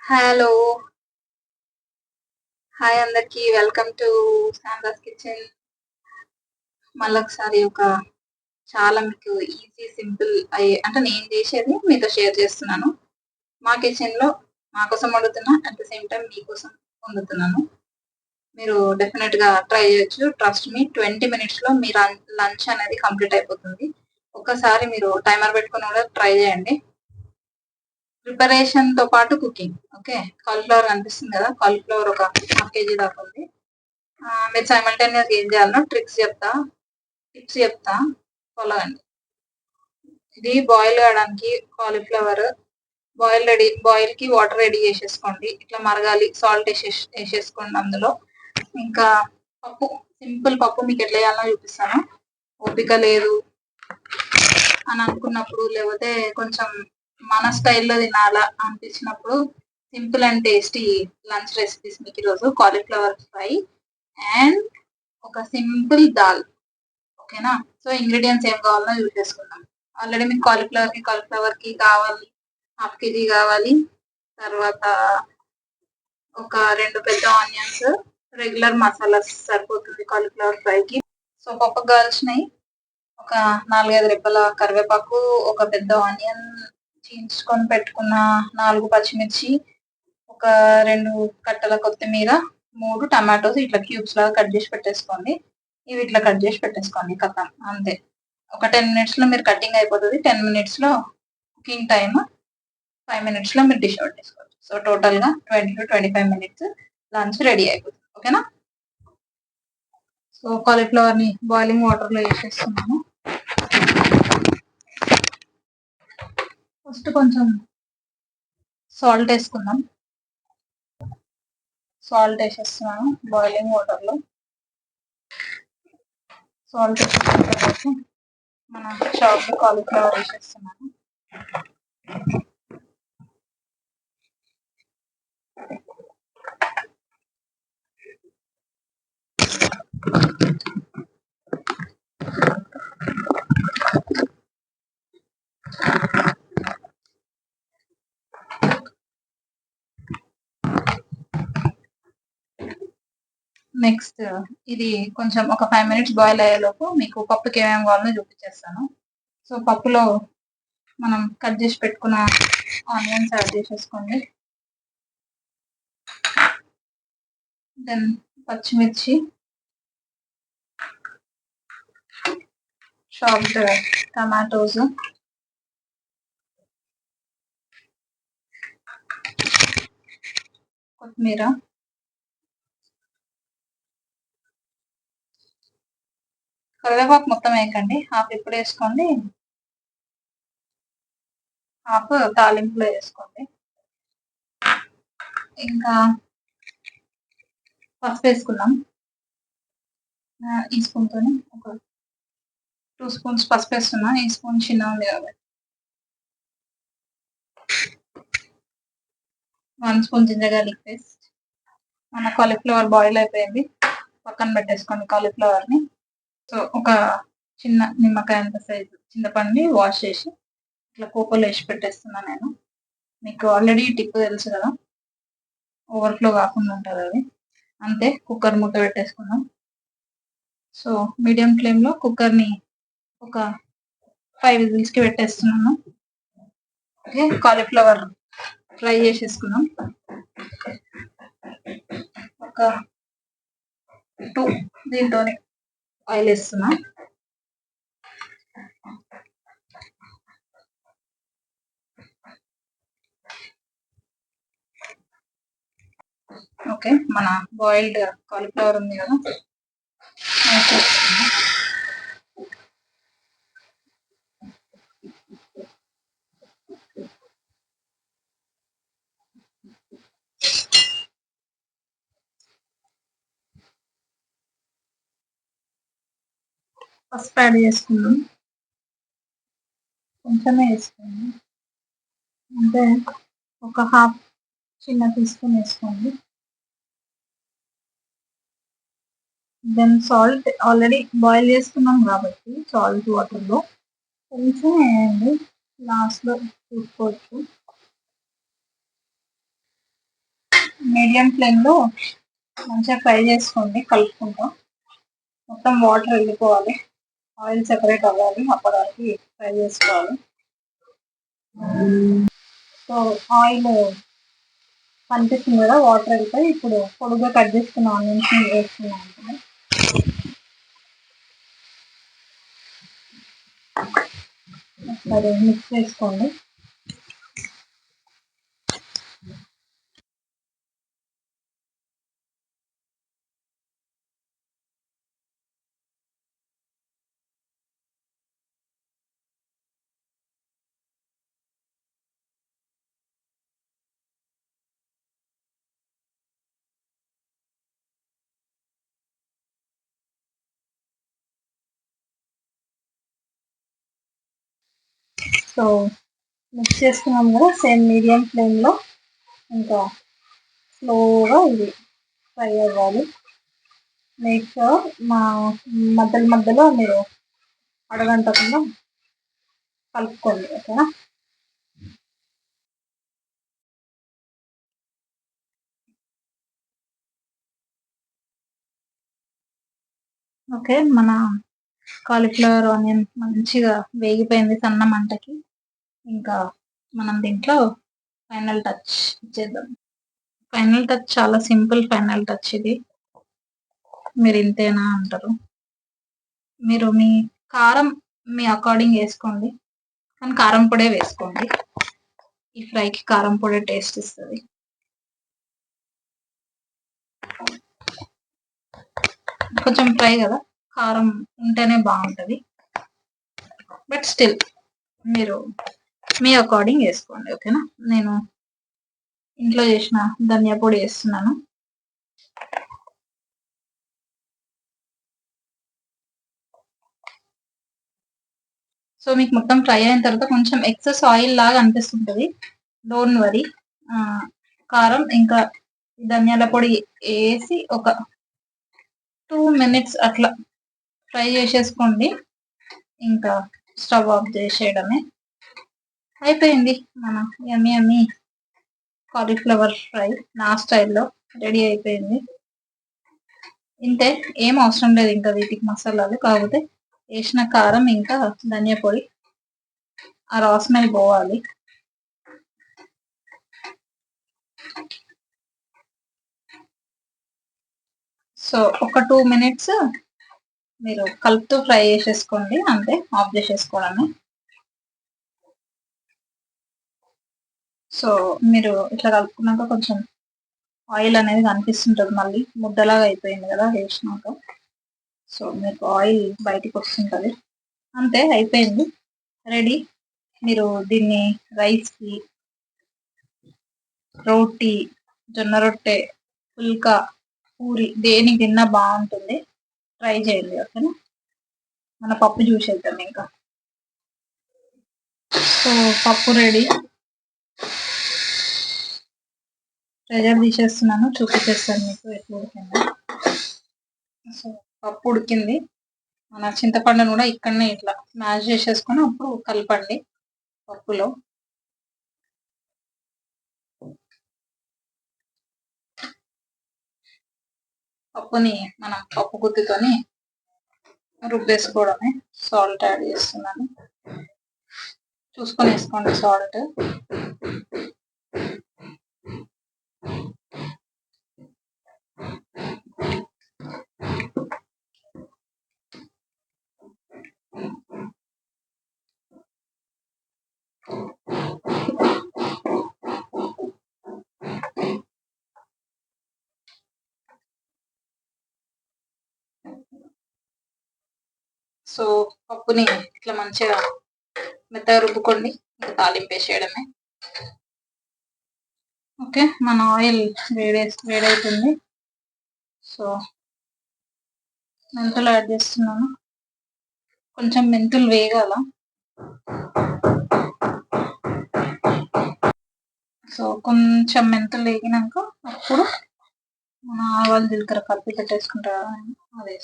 Hello. Hi అందరికి. Welcome to Shanda's kitchen. మళ్ళొకసారి చాలా మీకు ఈజీ, సింపుల్ అయ్యే అంటే నేను చేసేది మీతో షేర్ చేస్తున్నాను. మా కిచెన్‌లో మా కోసం వండుతున్నా. అట్ ద సేమ్ టైమ్ మీకోసం వండుతున్నాను. మీరు డెఫినిట్‌గా ట్రై చేయొచ్చు. ట్రస్ట్ మీ 20 మినిట్స్‌లో మీ లంచ్ అనేది కంప్లీట్ అయిపోతుంది. ఒక్కసారి మీరు టైమర్ పెట్టుకొని కూడా ట్రై చేయండి. ప్రిపరేషన్‌తో పాటు కుకింగ్. ఓకే. కాలీఫ్లవర్ కనిపిస్తుంది కదా! కాలీఫ్లవర్ ఒక హాఫ్ కేజీ దాకా ఉంది. మీరు సైమల్టేనియస్‌గా ఏం చేయాలో టిప్స్ చెప్తా. ఫాలో అవ్వండి. ఇది బాయిల్ కావడానికి కాలీఫ్లవర్ బాయిల్‌కి వాటర్ రెడీ చేసేసుకోండి. ఇట్లా మరగాలి. సాల్ట్ ఏసేసుకోండి అందులో. ఇంకా పప్పు, సింపుల్ పప్పు మీకు ఎట్లా చేయాలో చూపిస్తాను. ఓపిక లేదు అని అనుకున్నప్పుడు, లేకపోతే కొంచెం మన స్టైల్‌లో తినాలా అనిపించినప్పుడు simple and tasty lunch recipes మీకు ఈరోజు కాలీఫ్లవర్ ఫ్రై అండ్ ఒక సింపుల్ దాల్. ఓకేనా? సో ఇంగ్రీడియంట్స్ ఏం కావాలో చూసేసుకుందాం. ఆల్రెడీ మీకు కాలీఫ్లవర్‌కి కావాలి, హాఫ్ కేజీ కావాలి. తర్వాత ఒక 2 పెద్ద ఆనియన్స్, రెగ్యులర్ మసాలాస్ సరిపోతుంది కాలీఫ్లవర్ ఫ్రైకి. సో పప్పుకు కావాల్సినయి ఒక 4, 5 రెబ్బల కరివేపాకు, ఒక పెద్ద ఆనియన్, చీల్చుకొని పెట్టుకున్న 4 పచ్చిమిర్చి, ఒక 2 కట్టల కొత్తిమీర, 3 టమాటోస్ ఇట్లా క్యూబ్స్ లాగా కట్ చేసి పెట్టేసుకోండి. ఇవి ఇట్లా కట్ చేసి పెట్టేసుకోండి. కథం అంతే. ఒక 10 మినిట్స్‌లో మీరు కటింగ్ అయిపోతది. 10 మినిట్స్‌లో కుకింగ్ టైమ్, 5 మినిట్స్‌లో మీరు డిష్ అవుట్ చేసుకోవచ్చు. సో టోటల్‌గా 20-25 మినిట్స్ లంచ్ రెడీ అయిపోతుంది. ఓకేనా? సో కాలీఫ్లవర్‌ని బాయిలింగ్ వాటర్‌లో ఏసేస్తున్నాను. ఫస్ట్ కొంచెం సాల్ట్ ఏసుకుందాం. సాల్ట్ ఏసేస్తున్నాను బాయిలింగ్ వాటర్‌లో. సాల్ట్ ఏసేసిన తర్వాత మన చాప్డ్ కాలీఫ్లవర్ ఏసేస్తున్నాను. నెక్స్ట్ ఇది కొంచెం ఒక 5 మినిట్స్ బాయిల్ అయ్యేలోపు మీకు పప్పుకి ఏమేమి కావాలో చూపించేస్తాను. సో పప్పులో మనం కట్ చేసి పెట్టుకున్న ఆనియన్స్ యాడ్ చేసేసుకోండి. దెన్ పచ్చిమిర్చి, చాప్డ్ టమాటోస్, కొత్తిమీర, కరివేపాకు మొత్తం వేయకండి. హాఫ్ ఇప్పుడు వేసుకోండి, హాఫ్ తాలింపులో వేసుకోండి. ఇంకా పసుపు వేసుకుందాం. ఈ స్పూన్‌తోని ఒక 2 స్పూన్స్ పసుపు వేస్తున్నా. ఈ స్పూన్ చిన్నగా ఉంది కాబట్టి. 1 స్పూన్ జింజర్ గార్లిక్ పేస్ట్. మన కాలీఫ్లవర్ బాయిల్ అయిపోయింది. పక్కన పెట్టేసుకోండి కాలీఫ్లవర్‌ని. సో ఒక చిన్న నిమ్మకాయ అంత సైజు చింతపండుని వాష్ చేసి ఇట్లా పోపులో వేసి పెట్టేస్తున్నా నేను. మీకు ఆల్రెడీ టిప్ తెలుసు కదా, ఓవర్‌ఫ్లో కాకుండా ఉంటది అది. అంతే. కుక్కర్ మూత పెట్టేసుకుందాం. సో మీడియం ఫ్లేమ్‌లో కుక్కర్‌ని ఒక 5 విజిల్స్‌కి పెట్టేస్తున్నాను. ఓకే. కాలీఫ్లవర్ ఫ్రై చేసేసుకుందాం. ఒక 2 దీంతోనే ఆయిల్ వేస్తున్నా. ఓకే. మన బాయిల్డ్ కాలీఫ్లవర్ ఉంది కదా, వేసేస్తున్నా. పసుపు యాడ్ చేసుకుందాం. కొంచెమే వేసుకోండి. అంటే ఒక హాఫ్ చిన్న టీ స్పూన్ వేసుకోండి. దెన్ సాల్ట్ ఆల్రెడీ బాయిల్ చేసుకున్నాం కాబట్టి సాల్ట్ వాటర్‌లో కొంచెం వేయండి. లాస్ట్‌లో చూసుకోవచ్చు. మీడియం ఫ్లేమ్లో మంచిగా ఫ్రై చేసుకోండి కలుపుకుంటాం. మొత్తం వాటర్ వెళ్ళిపోవాలి, ఆయిల్ సెపరేట్ అవ్వాలి, అప్పటికి ఫ్రై చేసుకోవాలి. సో ఆయిల్ కనిపిస్తుంది కదా, వాటర్ వెళ్ళిపోయి ఇప్పుడు పొడుగ్గా కట్ చేసుకున్న ఆనియన్స్ వేస్తున్నాను. సరే మిక్స్ చేసుకోండి. సో మిక్స్ చేసుకున్నాం కదా, సేమ్ మీడియం ఫ్లేమ్లో ఇంకా స్లోగా ఇది ఫ్రై అవ్వాలి. మేక్ షూర్ మా మధ్యలో మీరు అడగంటకుండా కలుపుకోండి, ఓకేనా. ఓకే, మన కాలీఫ్లవర్ ఆనియన్ మంచిగా వేగిపోయింది సన్న మంటకి. ఇంకా మనం దీంట్లో ఫైనల్ టచ్ ఇచ్చేద్దాం. ఫైనల్ టచ్ చాలా సింపుల్ ఫైనల్ టచ్ ఇది. మీరు ఇంతేనా అంటారు. మీరు మీ కారం మీ అకార్డింగ్ వేసుకోండి, కానీ కారం పొడే వేసుకోండి. ఈ ఫ్రైకి కారం పొడి టేస్ట్ ఇస్తుంది. కొంచెం ఫ్రై కదా, కారం ఉంటేనే బాగుంటుంది. బట్ స్టిల్ మీరు మీ అకార్డింగ్ వేసుకోండి, ఓకేనా. నేను ఇంట్లో చేసిన ధనియా పొడి వేస్తున్నాను. సో మీకు మొత్తం ఫ్రై అయిన తర్వాత కొంచెం ఎక్సెస్ ఆయిల్ లాగా అనిపిస్తుంటుంది, డోంట్ వరీ. కారం ఇంకా ధనియాల పొడి వేసి ఒక 2 minutes అట్లా ఫ్రై చేసేసుకోండి. ఇంకా స్టవ్ ఆఫ్ చేసేయడమే. అయిపోయింది మన యమ్మీ యమ్మీ కాలీఫ్లవర్ ఫ్రై. నా స్టైల్లో రెడీ అయిపోయింది. ఇంతే, ఏం అవసరం లేదు ఇంకా వీటికి మసాలాలు. కాకపోతే వేసిన కారం ఇంకా ధనియా పొడి ఆ రా స్మెల్ పోవాలి. సో ఒక 2 minutes మీరు కలుపుతూ ఫ్రై చేసేసుకోండి, అంతే. ఆఫ్ చేసేసుకోవడమే. సో మీరు ఇట్లా కలుపుకున్నాక కొంచెం ఆయిల్ అనేది కనిపిస్తుంటుంది, మళ్ళీ ముద్దలాగా అయిపోయింది కదా వేసినాక. సో మీకు ఆయిల్ బయటికి వస్తుంటుంది, అంతే. అయిపోయింది, రెడీ. మీరు దీన్ని రైస్కి, రోటీ, జొన్న రొట్టె, పుల్కా, పూరి దేనికి తిన్నా బాగుంటుంది. ట్రై చేయండి, ఓకేనా. మన పప్పు చూసేద్దాం ఇంకా. సో పప్పు రెడీ. ప్రెజర్ తీసేస్తున్నాను, చూపించేస్తాను మీకు ఎట్లా ఉడికిందో. సో పప్పు ఉడికింది. మన చింతపండును కూడా ఇక్కడనే ఇట్లా మ్యాష్ చేసేసుకొని అప్పుడు కలపండి పప్పులో. పప్పుని మనం పప్పు గుత్తితోని రుబ్బేసుకోవడమే. సాల్ట్ యాడ్ చేస్తున్నాను, చూసుకొని వేసుకోండి సాల్ట్. సో పప్పుని ఇట్లా మంచిగా మెత్తగా రుబ్బుకోండి, ఇంకా తాలింపు వేసేయడమే. ఓకే, మన ఆయిల్ వేడవుతుంది. సో మెంతులు యాడ్ చేస్తున్నాను. కొంచెం మెంతులు వేగాల. సో కొంచెం మెంతులు వేగినాక అప్పుడు మన ఆవాలు జీలకర్ర కలిపి పెట్టేసుకుంటారు, అది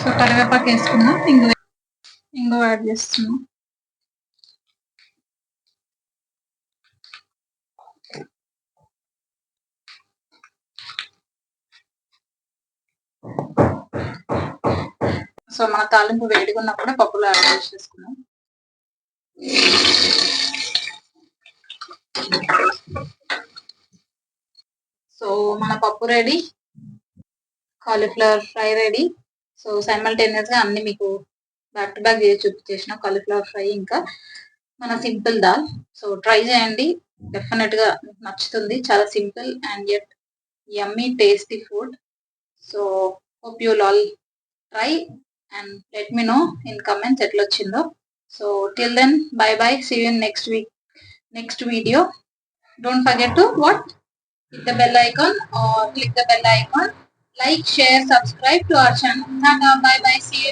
సో కరివేపాకు వేసుకున్నాం, ఇంగు యాడ్ చేస్తున్నాం. సో మన తాలింపు వేడిగా ఉన్నప్పుడు పప్పులో యాడ్ చేసేసుకున్నాం. సో మన పప్పు ready, cauliflower fry ready. So simultaneous గా అన్ని మీకు బ్యాక్ టు బ్యాక్ చేసి చూపించేసిన కాలీఫ్లవర్ ఫ్రై ఇంకా మన సింపుల్ దాల్. సో ట్రై చేయండి, డెఫినెట్ గా నచ్చుతుంది. చాలా simple and yet yummy tasty food. So hope you all try and let me know in comments ఎట్లా వచ్చిందో. So till then, bye bye, see you in next video. Don't forget to hit the bell icon or click the bell icon, like, share, subscribe to our channel. Bye bye, see you.